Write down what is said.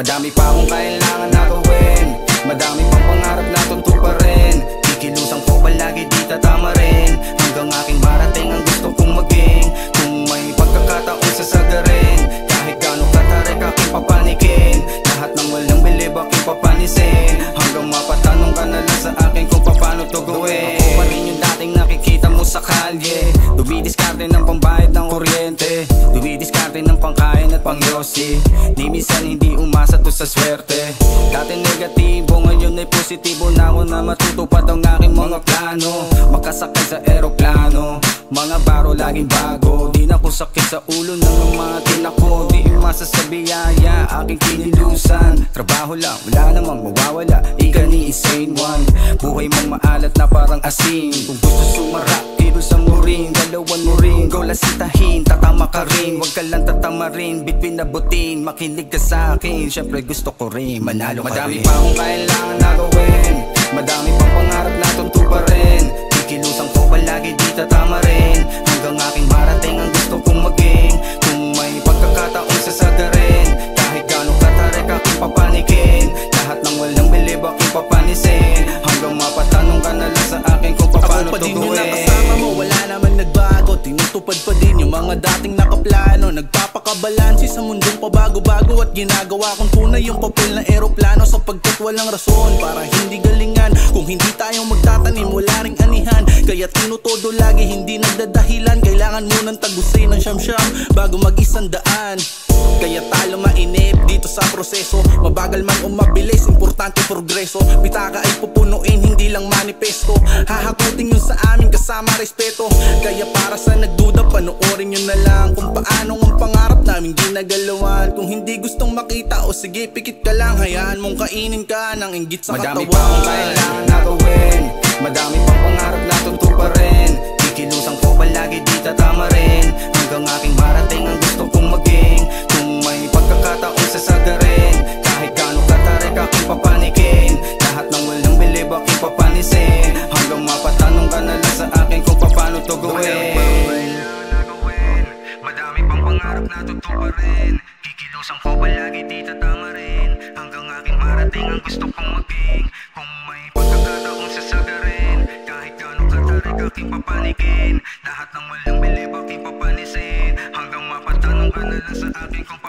Madami pa akong kailangan na gawin, madami pang pangarap na tutuparin. Kikilusan ko palagi di tatama rin, hanggang aking marating ang gusto kong maging. Kung may pagkakataon sasagarin, kahit gano'ng katarik aking papanikin. Lahat ng walang bilib aking papanisin, hanggang mapatanong ka na lang sa akin kung paano to gawin. Ako pa rin yung dating nakikita mo sa kalye, dumidiskarte ng pambayad ng kuryente, dumidiskarte ng pangkain at pangyosi. Di minsan hindi umasa to sa swerte. Dati negatibo, ngayon ay positibo na ako na matutupad ang aking mga plano. Makasakay sa eroplano, mga baro laging bago. Di na ko sakit sa ulo ng mga tinako, di umasa sa biyaya aking kinilusan. Trabaho lang, wala namang mawawala, ika ni insane one. Buhay mong maalat na parang asin, kung gusto sumarap kilusan mo rin, galawan mo rin. Go lasitahin, tatama ka rin, wag ka lang tatama rin. Bitbin na butin, makinig ka sa akin, syempre gusto ko rin manalo ka rin. Madami pa akong kailangan na gawin, madami pang pangarap na tutuparin. Kikilusan ko palagi di tatama rin, hanggang aking marating ang gusto kong maging. Kung may pagkakataon sasagarin, kahit gano'ng katarik aking papanikin. Lahat ng walang bilib aking papanisin, hanggang mapatanong ka na lang sa akin kung paano to gawin. Ako pa din yung nakasama mo, wala naman nagbago, tinutupad pa din yung mga dating nakaplano. Nagpapakabalansi sa mundong pabago-bago, at ginagawa kong tunay yung papel ng eroplano. Sapagkat walang rason para hindi galingan, kung hindi tayo magtatanim wala ring anihan. Kaya tinutodo lagi, hindi nagdadahilan. Kailangan mo ng tagusay ng siyam-siyam bago mag-isandaan. Kaya talo mainip dito sa proseso, mabagal man o mabilis, importante progreso. Pitaka ay pupunuin, hindi lang manifesto, hahakutin yun sa amin kasama respeto. Kaya para sa nagduda, panoorin nyo na lang kung paano ang pangarap namin ginagalawan. Kung hindi gustong makita, o sige pikit ka lang, hayaan mong kainin ka ng inggit sa katawan. Madami pa akong kailangan na gawin, madami pang pangarap na tutuparin. Kikilusan ko palagi di tatama rin, hanggang aking marating ang gusto kong maging. Kung may pagkakataon sasagarin, kahit gano'ng katarik aking papanikin. Lahat ng walang bilib aking papanisin, hanggang mapatanong ka na lang sa akin kung paano to gawin. Madami pang pangarap na tutuparin. Kikilusan ko palagi di tatama rin, hanggang aking marating ang gusto kong maging. Kung may pagkakataon sasagarin, kahit gano'ng katarik aking papanikin. Lahat ng walang bilib aking papanisin, hanggang mapatanong ka na lang sa akin kung